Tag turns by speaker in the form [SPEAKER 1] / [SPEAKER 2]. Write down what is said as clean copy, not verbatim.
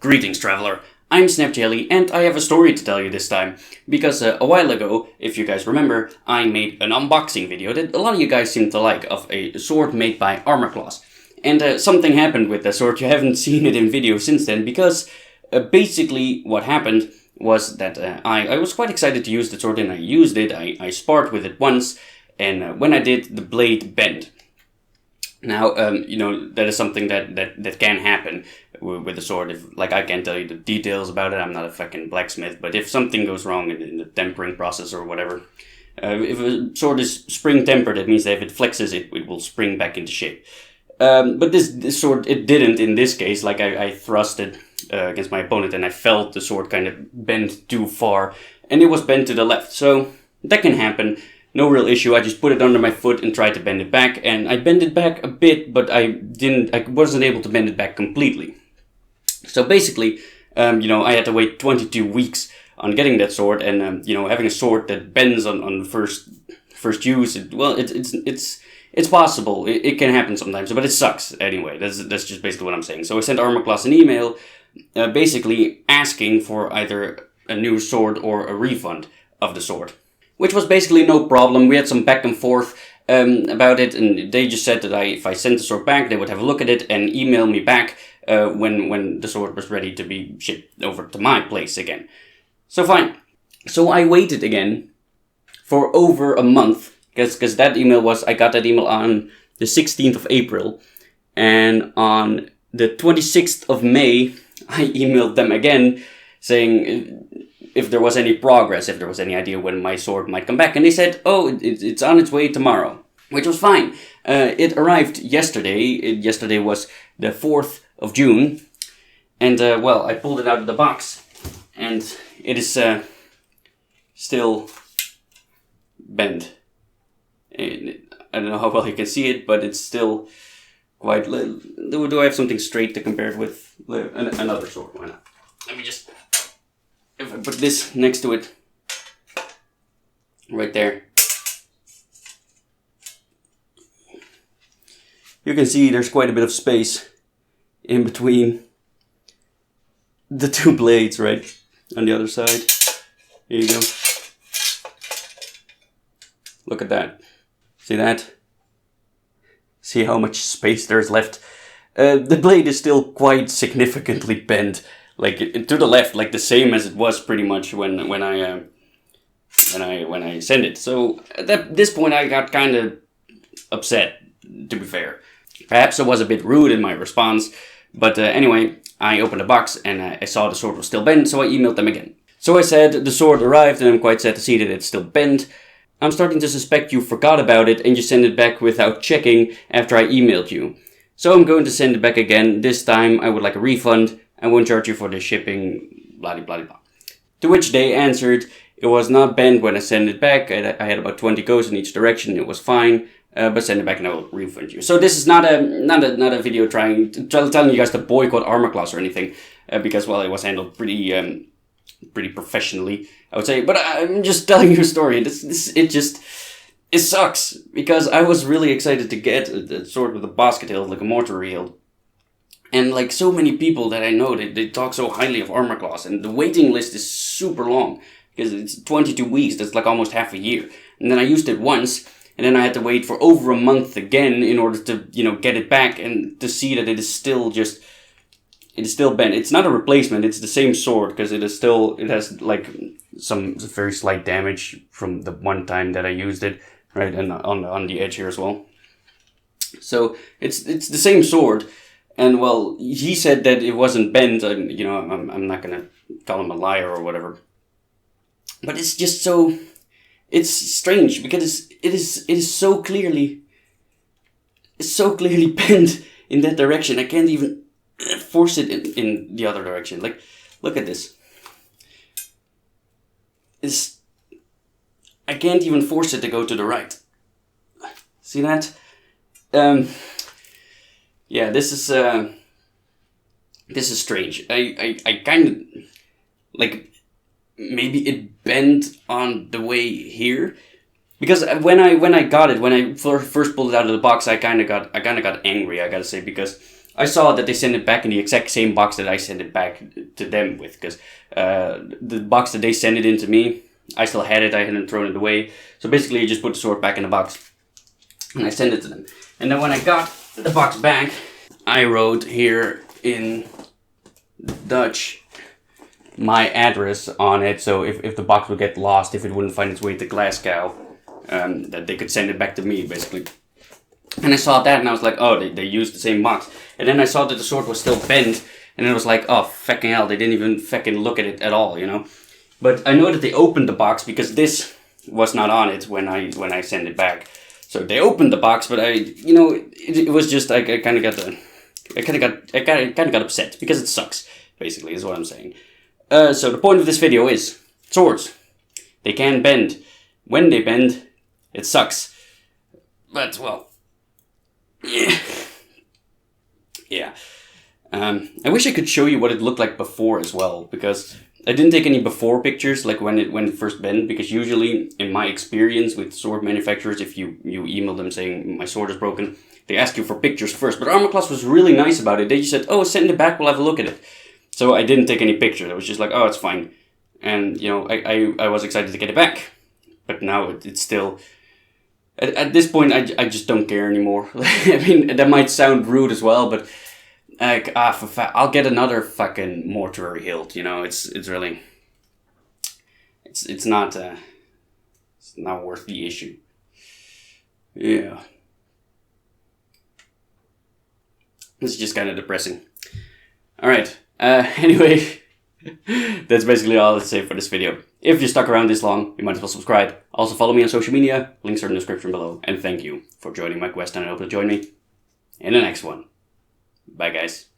[SPEAKER 1] Greetings, traveler. I'm SnapJelly, and I have a story to tell you this time. Because a while ago, if you guys remember, I made an unboxing video that a lot of you guys seem to like, of a sword made by Armour. And something happened with the sword. You haven't seen it in video since then, because basically what happened was that I was quite excited to use the sword, and I used it. I sparred with it once, and when I did, the blade bent. Now, that is something that can happen with a sword. If, like, I can't tell you the details about it, I'm not a fucking blacksmith, but if something goes wrong in the tempering process or whatever, if a sword is spring-tempered, it means that if it flexes, it will spring back into shape. But this sword, it didn't in this case. Like, I thrust it against my opponent, and I felt the sword kind of bend too far, and it was bent to the left, so that can happen. No real issue. I just put it under my foot and tried to bend it back, and I bent it back a bit, but I wasn't able to bend it back completely. So basically, I had to wait 22 weeks on getting that sword, and having a sword that bends on first use, it's possible. It can happen sometimes, but it sucks anyway. That's just basically what I'm saying. So I sent Armour an email, basically asking for either a new sword or a refund of the sword. Which was basically no problem. We had some back and forth about it, and they just said that if I sent the sword back, they would have a look at it and email me back when the sword was ready to be shipped over to my place again. So fine. So I waited again for over a month, because that email I got that email on the 16th of April, and on the 26th of May, I emailed them again saying if there was any progress, if there was any idea when my sword might come back. And they said, oh, it's on its way tomorrow, which was fine. It arrived yesterday. Yesterday was the 4th of June. And, I pulled it out of the box. And it is still bent. I don't know how well you can see it, but it's still quite... Do I have something straight to compare it with another sword? Why not? Let me just... If I put this next to it, right there, you can see there's quite a bit of space in between the two blades, right? On the other side. Here you go. Look at that. See that? See how much space there's left? The blade is still quite significantly bent. Like to the left, like the same as it was pretty much when I sent it. So at this point, I got kind of upset. To be fair, perhaps I was a bit rude in my response, but anyway, I opened the box and I saw the sword was still bent, so I emailed them again. So I said the sword arrived, and I'm quite sad to see that it's still bent. I'm starting to suspect you forgot about it and you sent it back without checking after I emailed you. So I'm going to send it back again. This time I would like a refund. I won't charge you for the shipping, blah, blah, blah. To which they answered, it was not bent when I sent it back. I had about 20 goes in each direction. It was fine, but send it back and I will refund you. So this is not a video telling you guys to boycott Armour or anything, because, well, it was handled pretty professionally, I would say. But I'm just telling you a story. It sucks, because I was really excited to get a sword with a basket hilt, like a mortar hilt. And like so many people that I know, they talk so highly of Armour, and the waiting list is super long, because it's 22 weeks, that's like almost half a year. And then I used it once, and then I had to wait for over a month again in order to, get it back and to see that it is still bent. It's not a replacement, it's the same sword, because it has like some very slight damage from the one time that I used it, right, and on the edge here as well. So it's the same sword. And, well, he said that it wasn't bent, and, I'm not going to call him a liar or whatever. But it's just so... It's strange, because it is so clearly... It's so clearly bent in that direction. I can't even force it in the other direction. Like, look at this. I can't even force it to go to the right. See that? Yeah, this is strange. I kind of, like, maybe it bent on the way here, because when I got it, when I first pulled it out of the box, I kind of got angry, I gotta say, because I saw that they sent it back in the exact same box that I sent it back to them with, because the box that they sent it in to me, I still had it, I hadn't thrown it away. So basically I just put the sword back in the box and I sent it to them. And then when I got the box back, I wrote here in Dutch my address on it, so if the box would get lost, if it wouldn't find its way to Glasgow, that they could send it back to me, basically. And I saw that and I was like, oh, they used the same box. And then I saw that the sword was still bent, and it was like, oh, fucking hell, they didn't even fucking look at it at all, you know? But I know that they opened the box because this was not on it when I sent it back. So they opened the box, but it was just, I kind of got upset because it sucks, basically, is what I'm saying. So the point of this video is, swords, they can bend. When they bend, it sucks. But, well, yeah. Yeah. I wish I could show you what it looked like before as well, because I didn't take any before pictures, like when it first bent, because usually, in my experience with sword manufacturers, if you email them saying, my sword is broken, they ask you for pictures first. But Armour was really nice about it. They just said, oh, send it back, we'll have a look at it. So I didn't take any pictures. I was just like, oh, it's fine. And, I was excited to get it back. But now it's still... At this point, I just don't care anymore. I mean, that might sound rude as well, but... I'll get another fucking mortuary hilt, it's really... It's not worth the issue. Yeah. It's just kind of depressing. Alright. Anyway, that's basically all to say for this video. If you stuck around this long, you might as well subscribe. Also follow me on social media, links are in the description below. And thank you for joining my quest, and I hope you'll join me in the next one. Bye guys.